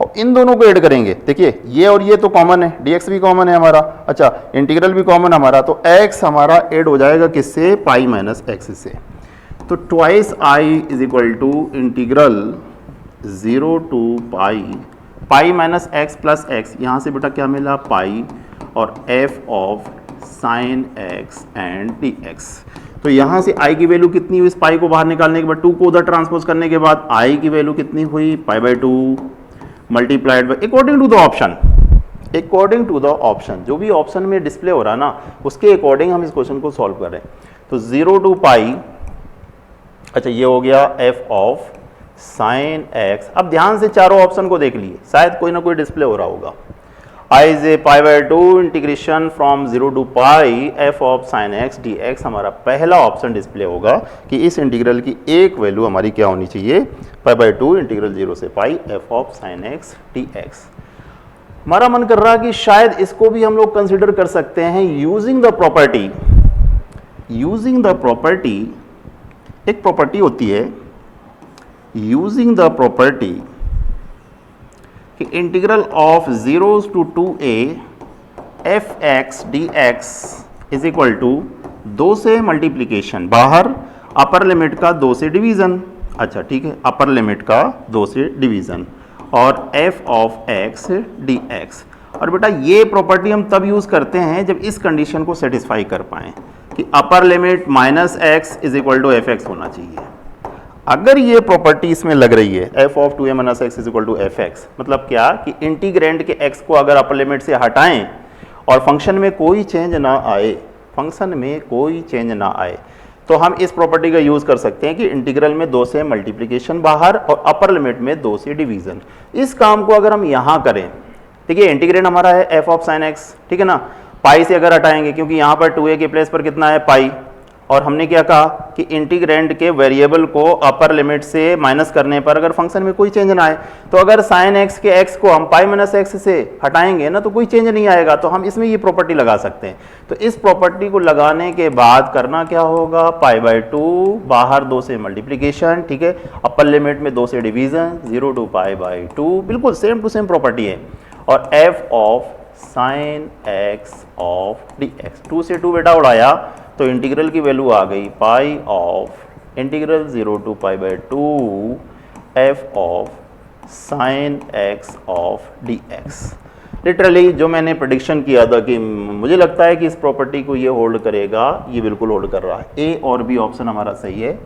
और इन दोनों को ऐड करेंगे, देखिए ये और ये तो कॉमन है, dx भी कॉमन है हमारा, अच्छा इंटीग्रल भी कॉमन हमारा, तो x हमारा ऐड हो जाएगा किससे, पाई माइनस एक्स से। तो twice i is equal to integral 0 to pi minus X plus X, यहाँ से बेटा क्या मिला, पाई, और f of sine X and D X. तो यहाँ से i की वैल्यू कितनी हुई, इस पाई को बाहर निकालने के बाद 2 को उधर ट्रांसपोज करने के बाद i की वैल्यू कितनी हुई, π/2 multiplied by according to the option, जो भी ऑप्शन में डिस्प्ले हो रहा है ना उसके अकॉर्डिंग हम इस क्वेश्चन को सॉल्व कर रहे हैं। तो 0 टू पाई, अच्छा ये हो गया f ऑफ साइन x। अब ध्यान से चारों ऑप्शन को देख लिए, शायद कोई ना कोई डिस्प्ले हो रहा होगा। I is a pi by 2 integration from 0 to pi f of sin x dx हमारा पहला ऑप्शन डिस्प्ले होगा कि इस इंटीग्रल की एक वैल्यू हमारी क्या होनी चाहिए, पाई बाई 2 इंटीग्रल 0 से पाई f of sin x dx। हमारा मन कर रहा है कि शायद इसको भी हम लोग कंसिडर कर सकते हैं using the property. Using the property, एक प्रॉपर्टी होती है यूजिंग द प्रॉपर्टी कि integral of 0 to 2a f x d x is equal to 2 से मल्टीप्लीकेशन, बाहर अपर लिमिट का 2 से डिवीजन। अच्छा ठीक है, अपर लिमिट का 2 से डिवीजन और f ऑफ x dx। और बेटा ये प्रॉपर्टी हम तब यूज करते हैं जब इस कंडीशन को सेटिस्फाई कर पाएं कि upper limit minus x is equal to f x होना चाहिए। अगर ये प्रॉपर्टी इसमें लग रही है f of 2a minus x is equal to f x, मतलब क्या कि इंटीग्रेंड के x को अगर अपर लिमिट से हटाएं और फंक्शन में कोई चेंज ना आए, फंक्शन में कोई चेंज ना आए, तो हम इस प्रॉपर्टी का यूज कर सकते हैं कि इंटीग्रल में 2 से मल्टीप्लिकेशन बाहर और अपर लिमिट में 2 से डिवीजन। इस काम को अगर हम यहां करें, देखिए इंटीग्रेंड हमारा है f ऑफ sin x, ठीक है ना, पाई से अगर हटाएंगे क्योंकि यहां पर 2a के प्लेस पर कितना है पाई, और हमने क्या कहा कि इंटीग्रेंड के वेरिएबल को अपर लिमिट से माइनस करने पर अगर फंक्शन में कोई चेंज ना आए, तो अगर sin x के x को हम पाई माइनस एक्स से हटाएंगे ना तो कोई चेंज नहीं आएगा, तो हम इसमें ये प्रॉपर्टी लगा सकते हैं। तो इस प्रॉपर्टी को लगाने के बाद करना क्या होगा, पाई बाई 2 बाहर 2 से मल्टीप्लीकेशन, ठीक है, अपर लिमिट में 2 से डिवीजन, 0 टू पाई बाई 2, बिल्कुल सेम टू सेम प्रॉपर्टी है। और f of sin x of dx, 2 से 2 बेटा उड़ाया तो इंटीग्रल की वैल्यू आ गई pi of integral 0 to pi by 2 f of sin x of dx। Literally जो मैंने प्रेडिक्शन किया था कि मुझे लगता है कि इस प्रॉपर्टी को ये होल्ड करेगा, ये बिल्कुल होल्ड कर रहा है। ए और बी ऑप्शन हमारा सही है।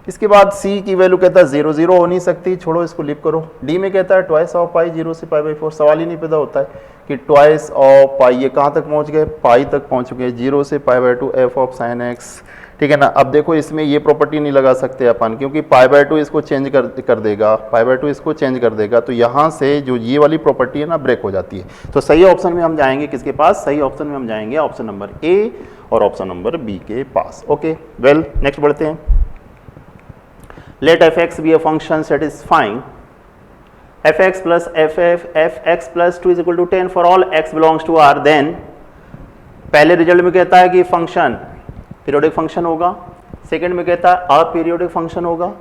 इसके बाद सी की वैल्यू कहता है 0 0 हो नहीं सकती, छोड़ो इसको लिप करो। डी में कहता है ट्वाइस ऑफ पाई 0 से पाई बाई 4, सवाल ही नहीं पैदा होता है कि ट्वाइस ऑफ पाई, ये कहाँ तक पहुँच गए, पाई तक पहुँच गए, 0 से पाई by 2 F of sine x, ठीक है ना। अब देखो इसमें ये प्रॉपर्टी नहीं लगा सकते अपन क्योंकि पाई बाई 2 इसको चेंज कर देगा, पाई बाई 2 इसको चेंज कर देगा, तो यहाँ से जो ये वाली प्रॉपर्टी है ना ब्रेक हो जाती है। तो सही ऑप्शन में हम जाएंगे किसके पास, सही ऑप्शन में हम जाएंगे ऑप्शन नंबर ए और ऑप्शन नंबर बी के पास। ओके वेल, नेक्स्ट बढ़ते हैं। Let f(x) be a function satisfying f(x) plus f(x) plus 2 is equal to 10 for all x belongs to R, then पहले रिजल्ट में कहता है कि फंक्शन पीरियोडिक फंक्शन होगा, सेकंड में कहता है अपीरियोडिक फंक्शन होगा,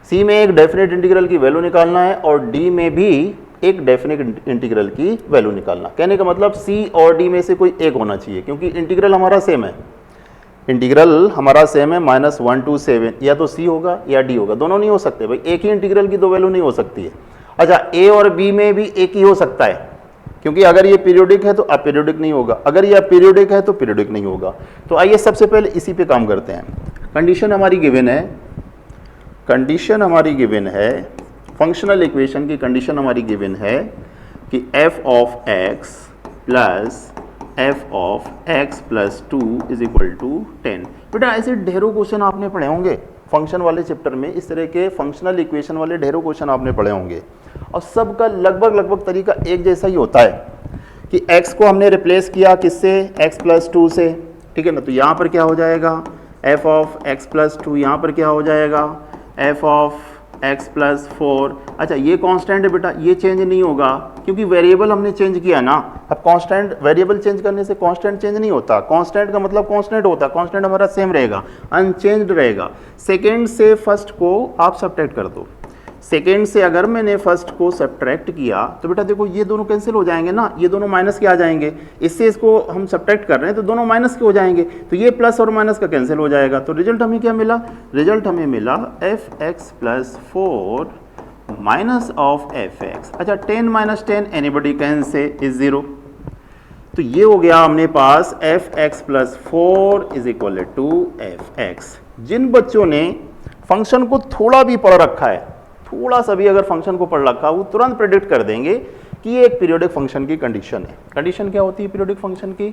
सी में एक डेफिनेट इंटीग्रल की वैल्यू निकालना है और डी में भी एक डेफिनेट इंटीग्रल की वैल्यू निकालना। कहने का मतलब सी और डी में से कोई एक होना चाहिए क्योंकि इंटीग्रल हमारा सेम है, इंटीग्रल हमारा सेम है -1 to 7, या तो सी होगा या डी होगा, दोनों नहीं हो सकते भाई, एक ही इंटीग्रल की दो वैल्यू नहीं हो सकती है। अच्छा ए और बी में भी एक ही हो सकता है क्योंकि अगर ये पीरियोडिक है तो अपीरियोडिक नहीं होगा, अगर ये अपीरियोडिक है तो पीरियोडिक नहीं होगा। तो आइए सबसे पहले इसी पे काम करते हैं। कंडीशन हमारी गिवन है, कंडीशन हमारी गिवन है, फंक्शनल इक्वेशन की कंडीशन हमारी गिवन है कि f of x plus f of x plus 2 is equal to 10। बेटा ऐसे ढेरों क्वेश्चन आपने पढ़े होंगे फंक्शन वाले चैप्टर में, इस तरह के फंक्शनल इक्वेशन वाले ढेरों क्वेश्चन आपने पढ़े होंगे और सबका लगभग तरीका एक जैसा ही होता है कि x को हमने रिप्लेस किया किससे, x प्लस 2 से, ठीक है ना। तो यहाँ पर क्या हो जाएगा f ऑफ x प्लस 2, यहाँ पर क्या हो जाएगा f ऑफ x प्लस 4। अच्छा ये कांस्टेंट है बेटा, ये चेंज नहीं होगा क्योंकि वेरिएबल हमने चेंज किया ना। अब कांस्टेंट वेरिएबल चेंज करने से कांस्टेंट चेंज नहीं होता, कांस्टेंट का मतलब कांस्टेंट होता है, कांस्टेंट हमारा सेम रहेगा, अनचेंज्ड रहेगा। सेकंड से फर्स्ट को आप सब्ट्रैक्ट कर दो, सेकेंड से अगर मैंने फर्स्ट को सब्ट्रैक्ट किया तो बेटा देखो ये दोनों कैंसिल हो जाएंगे ना, ये दोनों माइनस के आ जाएंगे, इससे इसको हम सब्ट्रैक्ट कर रहे हैं तो दोनों माइनस के हो जाएंगे, तो ये प्लस और माइनस का कैंसिल हो जाएगा। तो रिजल्ट हमें क्या मिला, रिजल्ट हमें मिला f(x) plus 4 minus of f(x). अच्छा 10 minus 10 anybody can say is 0, तो ये हो गया हमने पास f(x) plus 4 is equal to f(x). जिन बच्चों ने फंक्शन को थोड़ा भी पढ़ रखा है, थोड़ा सा भी अगर फंक्शन को पढ़ रखा वो तुरंत प्रेडिक्ट कर देंगे कि ये एक पीरियोडिक फंक्शन की कंडीशन है। कंडीशन क्या होती है पीरियोडिक फंक्शन की,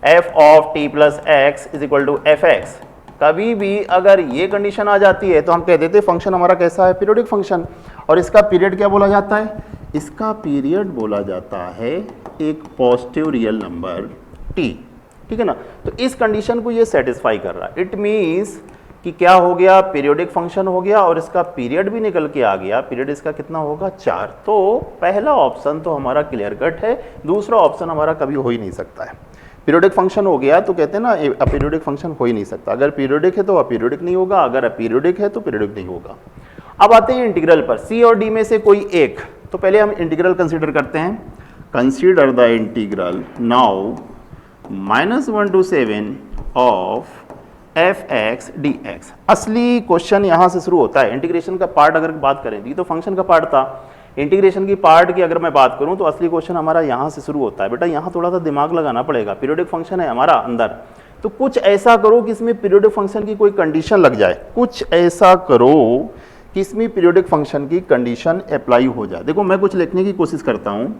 f of t plus x is equal to f(x). कभी भी अगर ये कंडीशन आ जाती है तो हम कह देते हैं फंक्शन हमारा कैसा है, पीरियोडिक फंक्शन। और इसका पीरियड क्या बोला जाता है, इसका पीरियड बोला जाता है एक पॉजिटिव रियल नंबर t, ठीक है ना। तो इस कंडीशन को ये सेटिस्फाई कर रहा है। इट मीन्स कि क्या हो गया, पीरियोडिक फंक्शन हो गया और इसका पीरियड भी निकल के आ गया। पीरियड इसका कितना होगा, 4। तो पहला ऑप्शन तो हमारा क्लियर कट है, दूसरा ऑप्शन हमारा कभी हो ही नहीं सकता है। पीरियोडिक फंक्शन हो गया तो कहते हैं ना अपीरियोडिक फंक्शन हो ही नहीं सकता। अगर पीरियोडिक है तो अपीरियोडिक नहीं होगा, अगर अपीरियोडिक है तो पीरियोडिक नहीं होगा। अब आते हैं इंटीग्रल पर, सी और डी में से कोई एक। तो पहले हम इंटीग्रल कंसीडर करते हैं। Consider the integral now -1 to 7 of fx dx। असली क्वेश्चन यहाँ से शुरू होता है। इंटीग्रेशन का पार्ट अगर बात करें, ये तो फंक्शन का पार्ट था, इंटीग्रेशन की पार्ट की अगर मैं बात करूँ तो असली क्वेश्चन हमारा यहाँ से शुरू होता है। बेटा यहाँ थोड़ा सा दिमाग लगाना पड़ेगा। पीरियोडिक फंक्शन है हमारा अंदर, तो कुछ ऐसा करो कि इसमें पीरियोडिक फंक्शन की कोई कंडीशन लग जाए। कुछ ऐसा करो कि इसमें पीरियोडिक फंक्शन की कंडीशन अप्लाई हो जाए। देखो मैं कुछ लिखने की कोशिश करता हूँ।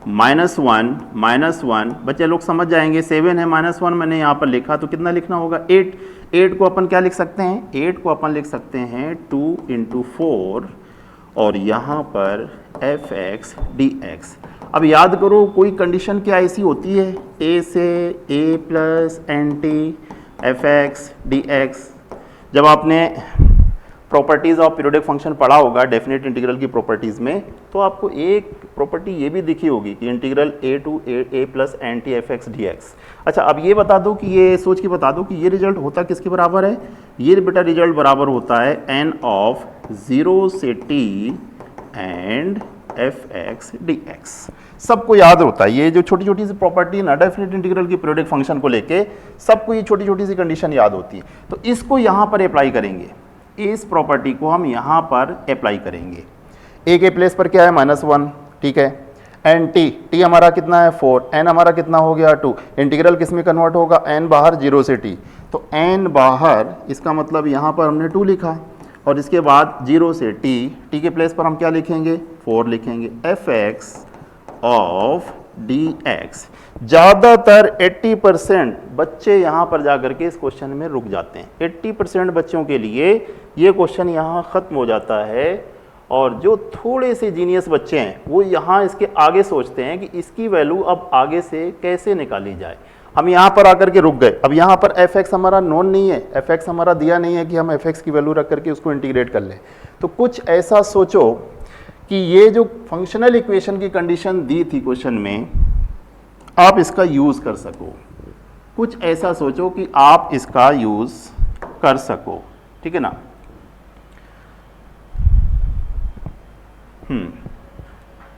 -1 बच्चे लोग समझ जाएंगे। 7 है, -1 मैंने यहाँ पर लिखा तो कितना लिखना होगा, 8 को अपन क्या लिख सकते हैं, 8 को अपन लिख सकते हैं 2 × 4 और यहाँ पर fx dx। अब याद करो कोई कंडीशन क्या ऐसी होती है, a से a + nt fx dx। जब आपने प्रॉपर्टीज़ ऑफ पीरियोडिक फंक्शन पढ़ा होगा डेफिनेट इंटीग्रल की प्रॉपर्टीज़ में, तो आपको एक प्रॉपर्टी ये भी दिखी होगी कि integral a to a + nt fx dx। अच्छा अब ये बता दो कि ये सोच के बता दो कि ये रिजल्ट होता किसके बराबर है। ये बेटा रिजल्ट बराबर होता है n ऑफ 0 से t एंड fx dx। सबको याद होता है ये जो छोटी छोटी सी प्रॉपर्टी ना डेफिनेट इंटीग्रल की पीरियोडिक फंक्शन को लेके, सबको ये छोटी छोटी सी कंडीशन याद होती है। तो इसको यहाँ पर अप्लाई करेंगे, इस प्रॉपर्टी को हम यहाँ पर अप्लाई करेंगे। a के प्लेस पर क्या है, -1, ठीक है। एन t हमारा कितना है 4, n हमारा कितना हो गया 2। इंटीग्रल किस में कन्वर्ट होगा, n बाहर 0 से t, तो n बाहर इसका मतलब यहाँ पर हमने 2 लिखा और इसके बाद 0 से t के प्लेस पर हम क्या लिखेंगे, 4 लिखेंगे। fx of dx। ज़्यादातर 80% बच्चे यहाँ पर जाकर के इस क्वेश्चन में रुक जाते हैं। 80% बच्चों के लिए ये क्वेश्चन यहाँ ख़त्म हो जाता है और जो थोड़े से जीनियस बच्चे हैं वो यहाँ इसके आगे सोचते हैं कि इसकी वैल्यू अब आगे से कैसे निकाली जाए। हम यहाँ पर आकर के रुक गए। अब यहाँ पर fx हमारा नोन नहीं है, fx हमारा दिया नहीं है कि हम fx की वैल्यू रख करके उसको इंटीग्रेट कर लें। तो कुछ ऐसा सोचो कि ये जो फंक्शनल इक्वेशन की कंडीशन दी थी क्वेश्चन में, आप इसका यूज़ कर सको। कुछ ऐसा सोचो कि आप इसका यूज़ कर सको, ठीक है ना।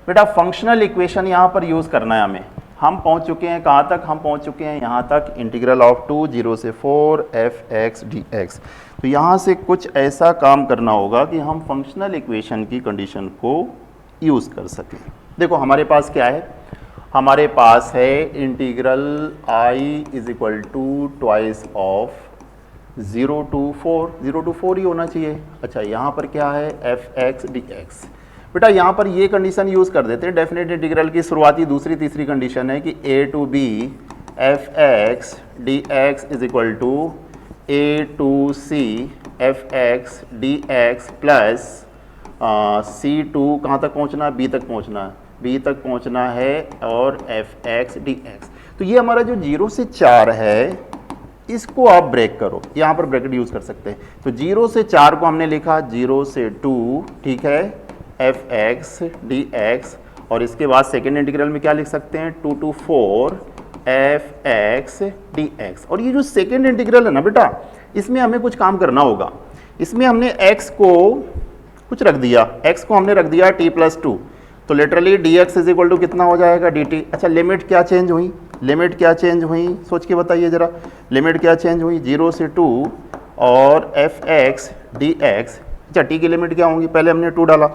बेटा फंक्शनल इक्वेशन यहाँ पर यूज़ करना है हमें। हम पहुँच चुके हैं कहाँ तक, हम पहुँच चुके हैं यहाँ तक, इंटीग्रल ऑफ 2 0 से 4 fx dx। तो यहाँ से कुछ ऐसा काम करना होगा कि हम फंक्शनल इक्वेशन की कंडीशन को यूज़ कर सकें। देखो हमारे पास क्या है, हमारे पास है integral i = twice of 0 to 4 ही होना चाहिए। अच्छा यहाँ पर क्या है, fx dx। बेटा यहाँ पर ये कंडीशन यूज़ कर देते हैं। डेफिनेट इंटीग्रल की शुरुआती दूसरी तीसरी कंडीशन है कि a to b fx dx = a to c fx dx plus c to कहाँ तक पहुँचना है, b तक पहुँचना है, b तक पहुँचना है और fx dx। तो ये हमारा जो 0 से 4 है इसको आप ब्रेक करो, यहाँ पर ब्रैकेट यूज़ कर सकते हैं। तो 0 से 4 को हमने लिखा 0 से 2, ठीक है, fx dx और इसके बाद सेकेंड इंटीग्रल में क्या लिख सकते हैं, 2 to 4 fx dx। और ये जो सेकेंड इंटीग्रल है ना बेटा, इसमें हमें कुछ काम करना होगा। इसमें हमने x को कुछ रख दिया, x को हमने रख दिया t+2, तो लिटरली dx = कितना हो जाएगा dt। अच्छा लिमिट क्या चेंज हुई, लिमिट क्या चेंज हुई, सोच के बताइए ज़रा, लिमिट क्या चेंज हुई, 0 से 2 और fx dx। अच्छा t की लिमिट क्या होंगी, पहले हमने 2 डाला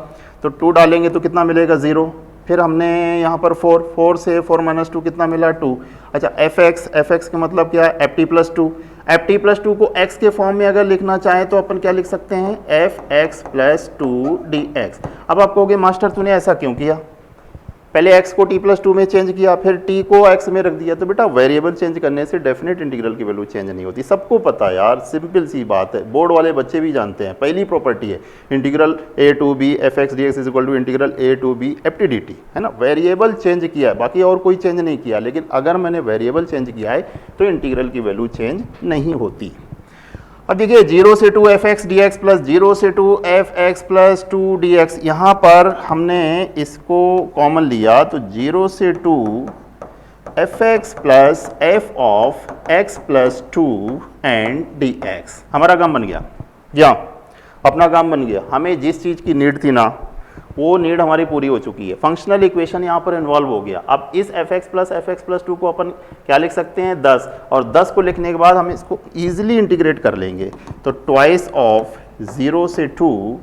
तो 2 डालेंगे तो कितना मिलेगा 0, फिर हमने यहाँ पर 4 से 4 - 2 कितना मिला 2। अच्छा fx का मतलब क्या है, ft+2। ft+2 को x के फॉर्म में अगर लिखना चाहें तो अपन क्या लिख सकते हैं, fx + 2 dx। अब आप कहोगे मास्टर तूने ऐसा क्यों किया, पहले x को t+2 में चेंज किया, फिर t को x में रख दिया, तो बेटा वेरिएबल चेंज करने से डेफिनेट इंटीग्रल की वैल्यू चेंज नहीं होती। सबको पता है यार, सिंपल सी बात है, बोर्ड वाले बच्चे भी जानते हैं। पहली प्रॉपर्टी है integral a to b fx dx is equal to integral a to b ft dt, है ना। वेरिएबल चेंज किया है, बाकी और कोई चेंज नहीं किया, लेकिन अगर मैंने वेरिएबल चेंज किया है तो इंटीग्रल की वैल्यू चेंज नहीं होती। अब देखिए 0 से 2 fx dx प्लस 0 से 2 fx प्लस 2 dx, यहाँ पर हमने इसको कॉमन लिया तो 0 से 2 fx plus f of x plus 2 and dx हमारा काम बन गया। जी हाँ, अपना काम बन गया। हमें जिस चीज़ की नीड थी ना, वो नीड हमारी पूरी हो चुकी है। फंक्शनल इक्वेशन यहाँ पर इन्वॉल्व हो गया। अब इस fx प्लस 2 को अपन क्या लिख सकते हैं 10, और 10 को लिखने के बाद हम इसको ईजिली इंटीग्रेट कर लेंगे। तो ट्वाइस ऑफ 0 से 2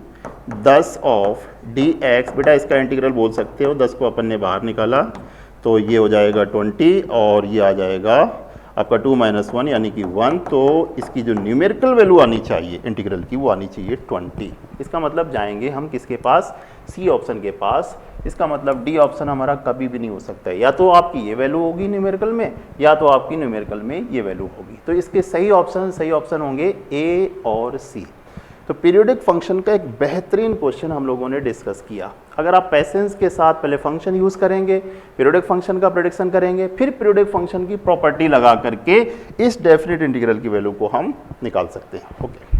10 ऑफ dx, बेटा इसका इंटीग्रल बोल सकते हो। 10 को अपन ने बाहर निकाला तो ये हो जाएगा 20, और ये आ जाएगा आपका 2 - 1 यानी कि 1। तो इसकी जो न्यूमेरिकल वैल्यू आनी चाहिए इंटीग्रल की, वो आनी चाहिए 20। इसका मतलब जाएंगे हम किसके पास, सी ऑप्शन के पास। इसका मतलब डी ऑप्शन हमारा कभी भी नहीं हो सकता है, या तो आपकी ये वैल्यू होगी न्यूमेरिकल में, या तो आपकी न्यूमेरिकल में ये वैल्यू होगी। तो इसके सही ऑप्शन होंगे ए और सी। तो पीरियोडिक फंक्शन का एक बेहतरीन क्वेश्चन हम लोगों ने डिस्कस किया। अगर आप पेशेंस के साथ पहले फंक्शन यूज़ करेंगे, पीरियोडिक फंक्शन का प्रेडिक्शन करेंगे, फिर पीरियोडिक फंक्शन की प्रॉपर्टी लगा करके इस डेफिनेट इंटीग्रल की वैल्यू को हम निकाल सकते हैं। ओके।